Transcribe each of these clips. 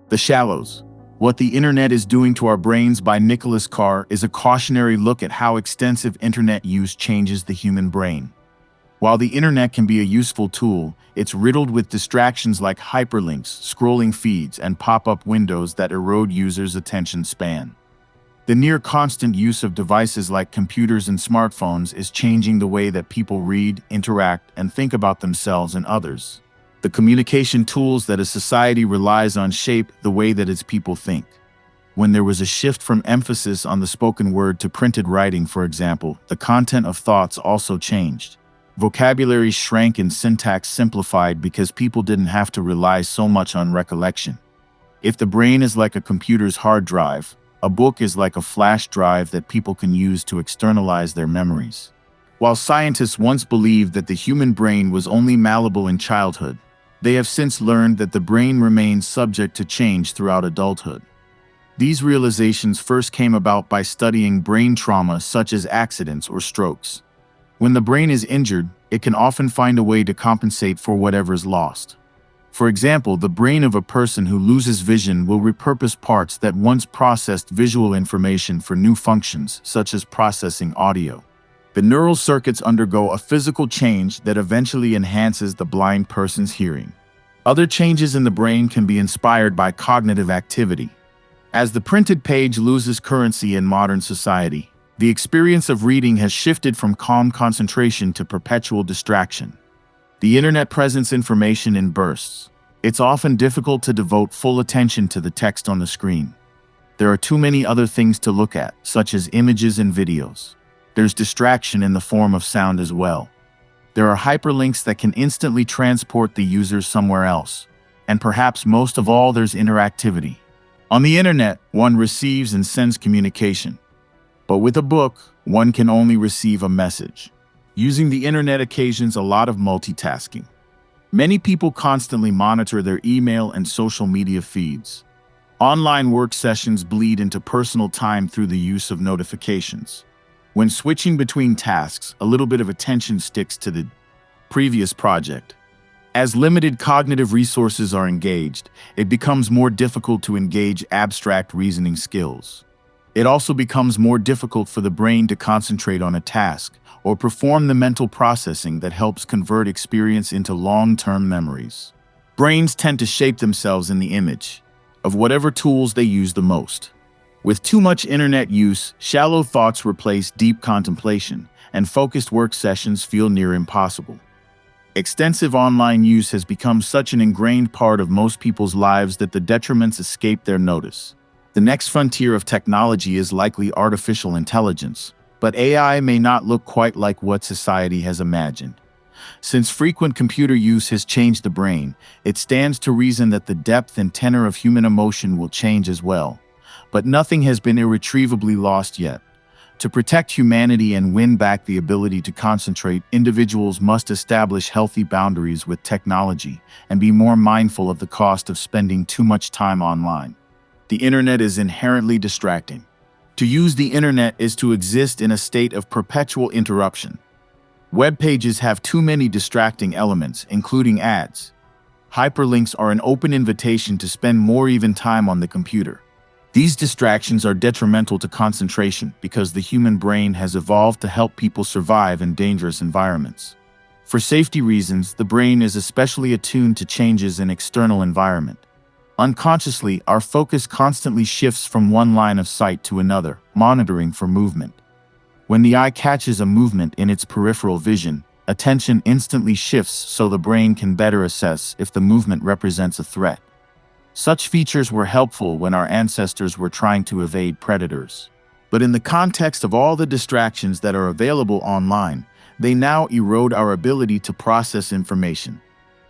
The Shallows: What the Internet is Doing to Our Brains by Nicholas Carr is a cautionary look at how extensive internet use changes the human brain. While the internet can be a useful tool, it's riddled with distractions like hyperlinks, scrolling feeds, and pop-up windows that erode users' attention span. The near-constant use of devices like computers and smartphones is changing the way that people read, interact, and think about themselves and others. The communication tools that a society relies on shape the way that its people think. When there was a shift from emphasis on the spoken word to printed writing, for example, the content of thoughts also changed. Vocabulary shrank and syntax simplified because people didn't have to rely so much on recollection. If the brain is like a computer's hard drive, a book is like a flash drive that people can use to externalize their memories. While scientists once believed that the human brain was only malleable in childhood, they have since learned that the brain remains subject to change throughout adulthood. These realizations first came about by studying brain trauma such as accidents or strokes. When the brain is injured, it can often find a way to compensate for whatever's lost. For example, the brain of a person who loses vision will repurpose parts that once processed visual information for new functions, such as processing audio. The neural circuits undergo a physical change that eventually enhances the blind person's hearing. Other changes in the brain can be inspired by cognitive activity. As the printed page loses currency in modern society, the experience of reading has shifted from calm concentration to perpetual distraction. The internet presents information in bursts. It's often difficult to devote full attention to the text on the screen. There are too many other things to look at, such as images and videos. There's distraction in the form of sound as well. There are hyperlinks that can instantly transport the user somewhere else. And perhaps most of all, there's interactivity. On the internet, one receives and sends communication. But with a book, one can only receive a message. Using the internet occasions a lot of multitasking. Many people constantly monitor their email and social media feeds. Online work sessions bleed into personal time through the use of notifications. When switching between tasks, a little bit of attention sticks to the previous project. As limited cognitive resources are engaged, it becomes more difficult to engage abstract reasoning skills. It also becomes more difficult for the brain to concentrate on a task or perform the mental processing that helps convert experience into long-term memories. Brains tend to shape themselves in the image of whatever tools they use the most. With too much internet use, shallow thoughts replace deep contemplation, and focused work sessions feel near impossible. Extensive online use has become such an ingrained part of most people's lives that the detriments escape their notice. The next frontier of technology is likely artificial intelligence, but AI may not look quite like what society has imagined. Since frequent computer use has changed the brain, it stands to reason that the depth and tenor of human emotion will change as well. But nothing has been irretrievably lost yet. To protect humanity and win back the ability to concentrate, individuals must establish healthy boundaries with technology and be more mindful of the cost of spending too much time online. The internet is inherently distracting. To use the internet is to exist in a state of perpetual interruption. Web pages have too many distracting elements, including ads. Hyperlinks are an open invitation to spend more even time on the computer. These distractions are detrimental to concentration because the human brain has evolved to help people survive in dangerous environments. For safety reasons, the brain is especially attuned to changes in external environment. Unconsciously, our focus constantly shifts from one line of sight to another, monitoring for movement. When the eye catches a movement in its peripheral vision, attention instantly shifts so the brain can better assess if the movement represents a threat. Such features were helpful when our ancestors were trying to evade predators. But in the context of all the distractions that are available online, they now erode our ability to process information.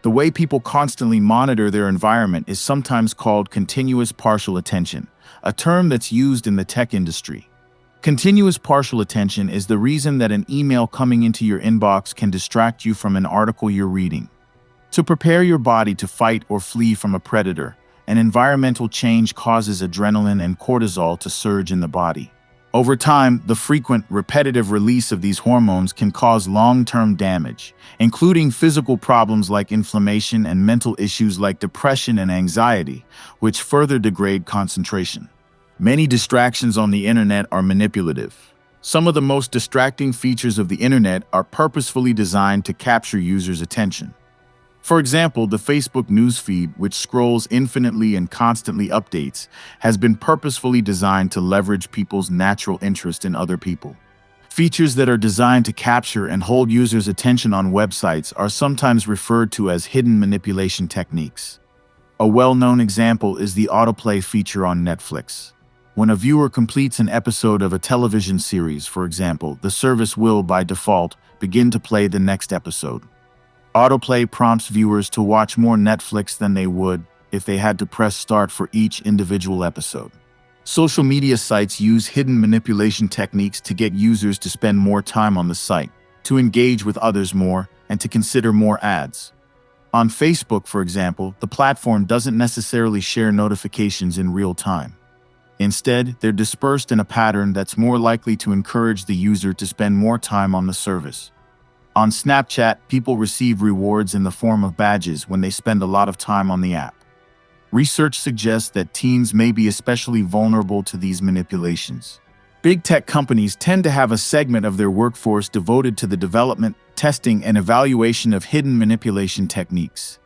The way people constantly monitor their environment is sometimes called continuous partial attention, a term that's used in the tech industry. Continuous partial attention is the reason that an email coming into your inbox can distract you from an article you're reading. To prepare your body to fight or flee from a predator, an environmental change causes adrenaline and cortisol to surge in the body. Over time, the frequent, repetitive release of these hormones can cause long-term damage, including physical problems like inflammation and mental issues like depression and anxiety, which further degrade concentration. Many distractions on the internet are manipulative. Some of the most distracting features of the internet are purposefully designed to capture users' attention. For example, the Facebook newsfeed, which scrolls infinitely and constantly updates, has been purposefully designed to leverage people's natural interest in other people. Features that are designed to capture and hold users' attention on websites are sometimes referred to as hidden manipulation techniques. A well-known example is the autoplay feature on Netflix. When a viewer completes an episode of a television series, for example, the service will, by default, begin to play the next episode. Autoplay prompts viewers to watch more Netflix than they would if they had to press start for each individual episode. Social media sites use hidden manipulation techniques to get users to spend more time on the site, to engage with others more, and to consider more ads. On Facebook, for example, the platform doesn't necessarily share notifications in real time. Instead, they're dispersed in a pattern that's more likely to encourage the user to spend more time on the service. On Snapchat, people receive rewards in the form of badges when they spend a lot of time on the app. Research suggests that teens may be especially vulnerable to these manipulations. Big tech companies tend to have a segment of their workforce devoted to the development, testing, and evaluation of hidden manipulation techniques.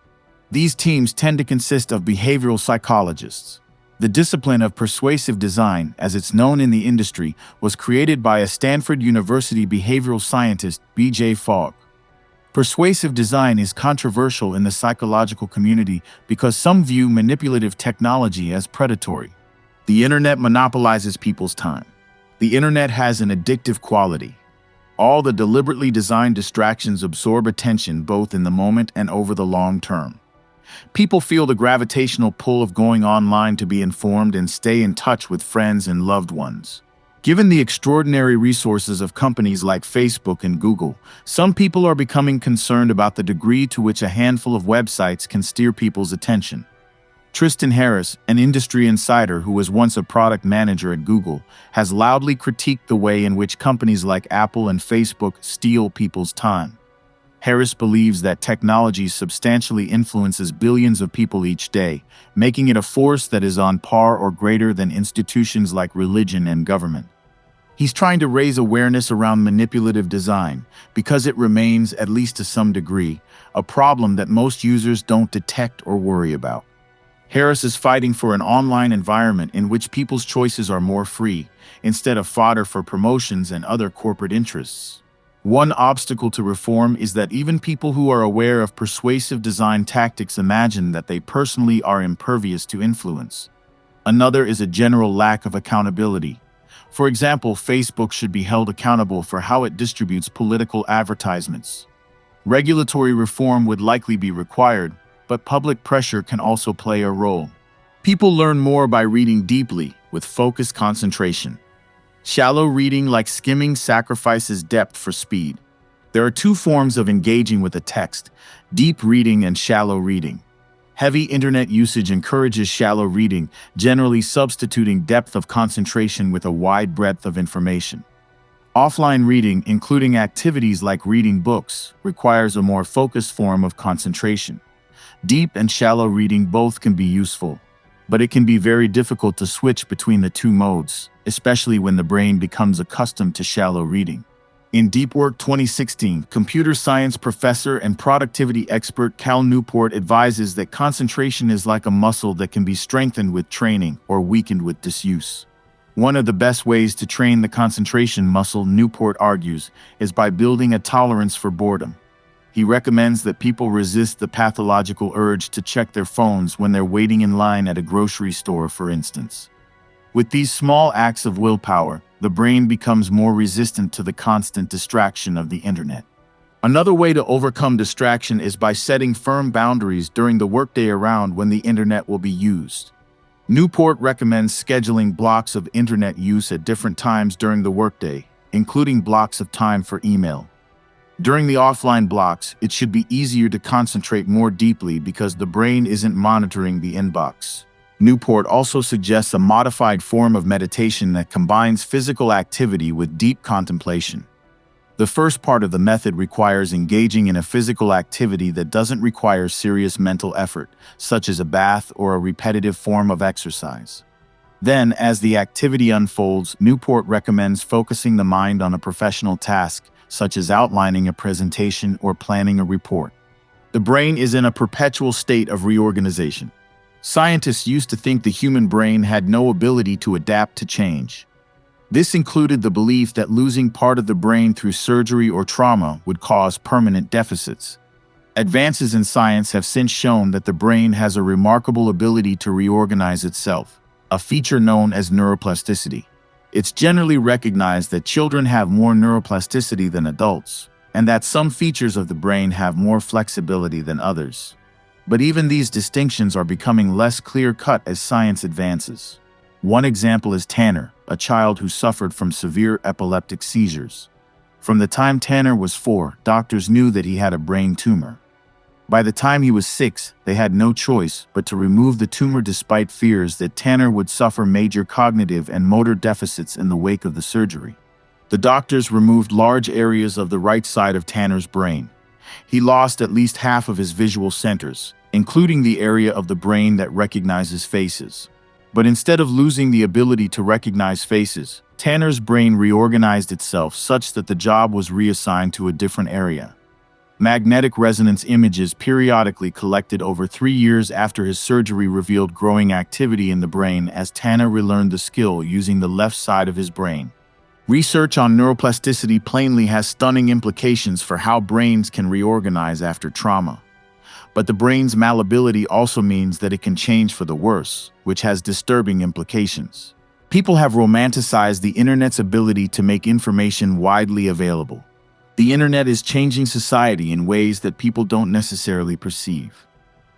These teams tend to consist of behavioral psychologists. The discipline of persuasive design, as it's known in the industry, was created by a Stanford University behavioral scientist, B.J. Fogg. Persuasive design is controversial in the psychological community because some view manipulative technology as predatory. The internet monopolizes people's time. The internet has an addictive quality. All the deliberately designed distractions absorb attention both in the moment and over the long term. People feel the gravitational pull of going online to be informed and stay in touch with friends and loved ones. Given the extraordinary resources of companies like Facebook and Google, some people are becoming concerned about the degree to which a handful of websites can steer people's attention. Tristan Harris, an industry insider who was once a product manager at Google, has loudly critiqued the way in which companies like Apple and Facebook steal people's time. Harris believes that technology substantially influences billions of people each day, making it a force that is on par or greater than institutions like religion and government. He's trying to raise awareness around manipulative design because it remains, at least to some degree, a problem that most users don't detect or worry about. Harris is fighting for an online environment in which people's choices are more free, instead of fodder for promotions and other corporate interests. One obstacle to reform is that even people who are aware of persuasive design tactics imagine that they personally are impervious to influence. Another is a general lack of accountability. For example, Facebook should be held accountable for how it distributes political advertisements. Regulatory reform would likely be required, but public pressure can also play a role. People learn more by reading deeply, with focused concentration. Shallow reading, like skimming, sacrifices depth for speed. There are two forms of engaging with a text: deep reading and shallow reading. Heavy internet usage encourages shallow reading, generally substituting depth of concentration with a wide breadth of information. Offline reading, including activities like reading books, requires a more focused form of concentration. Deep and shallow reading both can be useful, but it can be very difficult to switch between the two modes, especially when the brain becomes accustomed to shallow reading. In Deep Work 2016, computer science professor and productivity expert Cal Newport advises that concentration is like a muscle that can be strengthened with training or weakened with disuse. One of the best ways to train the concentration muscle, Newport argues, is by building a tolerance for boredom. He recommends that people resist the pathological urge to check their phones when they're waiting in line at a grocery store, for instance. With these small acts of willpower, the brain becomes more resistant to the constant distraction of the internet. Another way to overcome distraction is by setting firm boundaries during the workday around when the internet will be used. Newport recommends scheduling blocks of internet use at different times during the workday, including blocks of time for email. During the offline blocks, it should be easier to concentrate more deeply because the brain isn't monitoring the inbox. Newport also suggests a modified form of meditation that combines physical activity with deep contemplation. The first part of the method requires engaging in a physical activity that doesn't require serious mental effort, such as a bath or a repetitive form of exercise. Then, as the activity unfolds, Newport recommends focusing the mind on a professional task, such as outlining a presentation or planning a report. The brain is in a perpetual state of reorganization. Scientists used to think the human brain had no ability to adapt to change. This included the belief that losing part of the brain through surgery or trauma would cause permanent deficits. Advances in science have since shown that the brain has a remarkable ability to reorganize itself, a feature known as neuroplasticity. It's generally recognized that children have more neuroplasticity than adults, and that some features of the brain have more flexibility than others. But even these distinctions are becoming less clear-cut as science advances. One example is Tanner, a child who suffered from severe epileptic seizures. From the time Tanner was 4, doctors knew that he had a brain tumor. By the time he was 6, they had no choice but to remove the tumor despite fears that Tanner would suffer major cognitive and motor deficits in the wake of the surgery. The doctors removed large areas of the right side of Tanner's brain. He lost at least half of his visual centers, including the area of the brain that recognizes faces. But instead of losing the ability to recognize faces, Tanner's brain reorganized itself such that the job was reassigned to a different area. Magnetic resonance images periodically collected over 3 years after his surgery revealed growing activity in the brain as Tanner relearned the skill using the left side of his brain. Research on neuroplasticity plainly has stunning implications for how brains can reorganize after trauma. But the brain's malleability also means that it can change for the worse, which has disturbing implications. People have romanticized the internet's ability to make information widely available. The internet is changing society in ways that people don't necessarily perceive.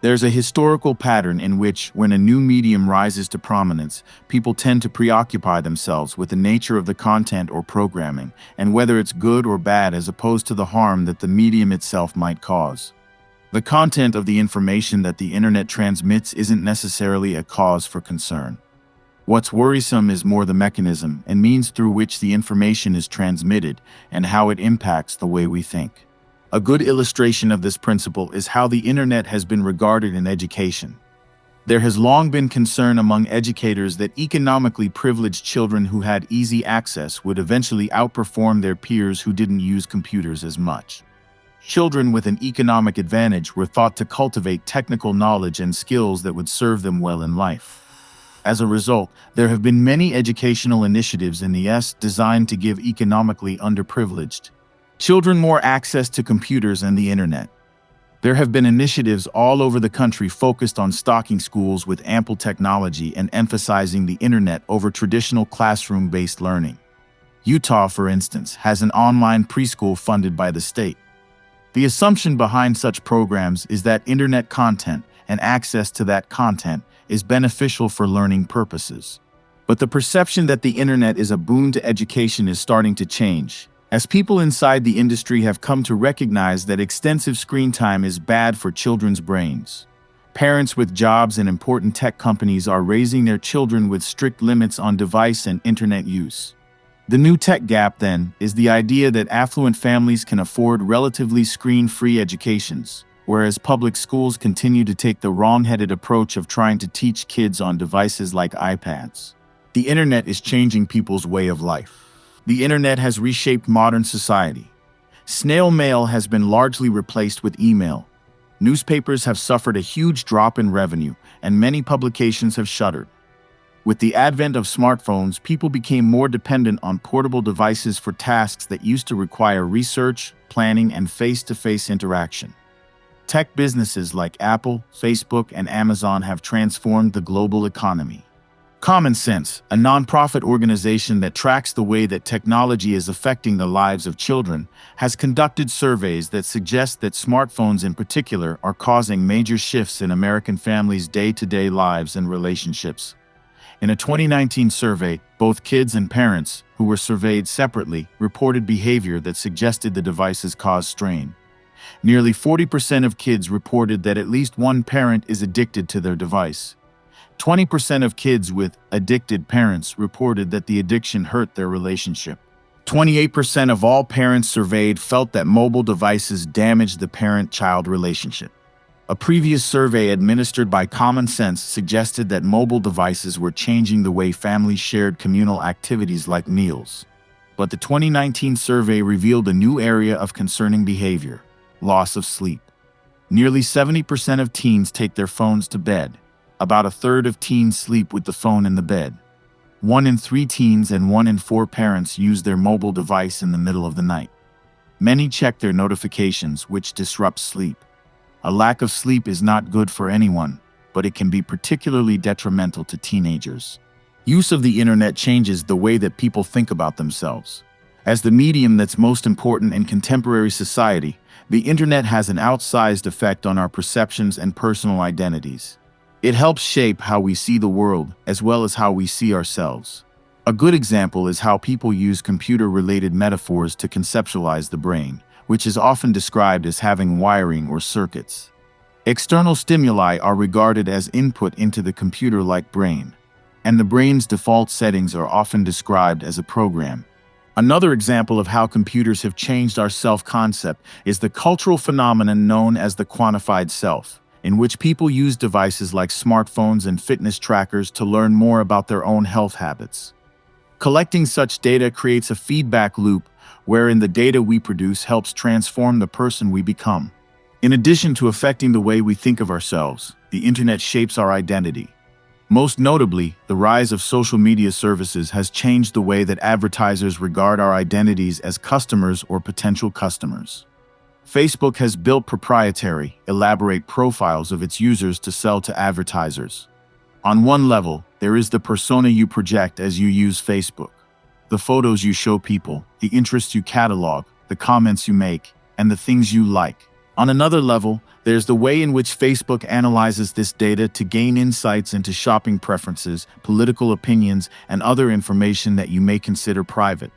There's a historical pattern in which, when a new medium rises to prominence, people tend to preoccupy themselves with the nature of the content or programming, and whether it's good or bad as opposed to the harm that the medium itself might cause. The content of the information that the internet transmits isn't necessarily a cause for concern. What's worrisome is more the mechanism and means through which the information is transmitted and how it impacts the way we think. A good illustration of this principle is how the internet has been regarded in education. There has long been concern among educators that economically privileged children who had easy access would eventually outperform their peers who didn't use computers as much. Children with an economic advantage were thought to cultivate technical knowledge and skills that would serve them well in life. As a result, there have been many educational initiatives in the U.S. designed to give economically underprivileged children more access to computers and the internet. There have been initiatives all over the country focused on stocking schools with ample technology and emphasizing the internet over traditional classroom-based learning. Utah, for instance, has an online preschool funded by the state. The assumption behind such programs is that internet content and access to that content is beneficial for learning purposes. But the perception that the internet is a boon to education is starting to change, as people inside the industry have come to recognize that extensive screen time is bad for children's brains. Parents with jobs in important tech companies are raising their children with strict limits on device and internet use. The new tech gap, then, is the idea that affluent families can afford relatively screen-free educations, whereas public schools continue to take the wrong-headed approach of trying to teach kids on devices like iPads. The internet is changing people's way of life. The internet has reshaped modern society. Snail mail has been largely replaced with email. Newspapers have suffered a huge drop in revenue, and many publications have shuttered. With the advent of smartphones, people became more dependent on portable devices for tasks that used to require research, planning, and face-to-face interaction. Tech businesses like Apple, Facebook, and Amazon have transformed the global economy. Common Sense, a nonprofit organization that tracks the way that technology is affecting the lives of children, has conducted surveys that suggest that smartphones in particular are causing major shifts in American families' day-to-day lives and relationships. In a 2019 survey, both kids and parents, who were surveyed separately, reported behavior that suggested the devices caused strain. Nearly 40% of kids reported that at least one parent is addicted to their device. 20% of kids with addicted parents reported that the addiction hurt their relationship. 28% of all parents surveyed felt that mobile devices damaged the parent-child relationship. A previous survey administered by Common Sense suggested that mobile devices were changing the way families shared communal activities like meals. But the 2019 survey revealed a new area of concerning behavior: loss of sleep. Nearly 70% of teens take their phones to bed. About a third of teens sleep with the phone in the bed. 1 in 3 teens and 1 in 4 parents use their mobile device in the middle of the night. Many check their notifications, which disrupts sleep. A lack of sleep is not good for anyone, but it can be particularly detrimental to teenagers. Use of the internet changes the way that people think about themselves. As the medium that's most important in contemporary society, the internet has an outsized effect on our perceptions and personal identities. It helps shape how we see the world, as well as how we see ourselves. A good example is how people use computer-related metaphors to conceptualize the brain, which is often described as having wiring or circuits. External stimuli are regarded as input into the computer-like brain, and the brain's default settings are often described as a program. Another example of how computers have changed our self-concept is the cultural phenomenon known as the quantified self, in which people use devices like smartphones and fitness trackers to learn more about their own health habits. Collecting such data creates a feedback loop wherein the data we produce helps transform the person we become. In addition to affecting the way we think of ourselves, the internet shapes our identity. Most notably, the rise of social media services has changed the way that advertisers regard our identities as customers or potential customers. Facebook has built proprietary, elaborate profiles of its users to sell to advertisers. On one level, there is the persona you project as you use Facebook. The photos you show people, the interests you catalog, the comments you make, and the things you like. On another level, there's the way in which Facebook analyzes this data to gain insights into shopping preferences, political opinions, and other information that you may consider private.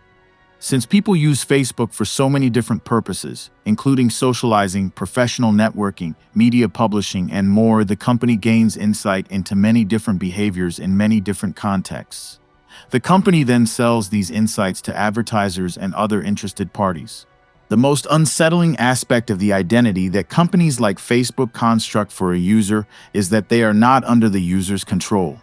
Since people use Facebook for so many different purposes, including socializing, professional networking, media publishing, and more, the company gains insight into many different behaviors in many different contexts. The company then sells these insights to advertisers and other interested parties. The most unsettling aspect of the identity that companies like Facebook construct for a user is that they are not under the user's control.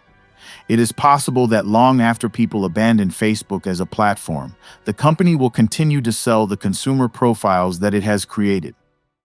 It is possible that long after people abandon Facebook as a platform, the company will continue to sell the consumer profiles that it has created.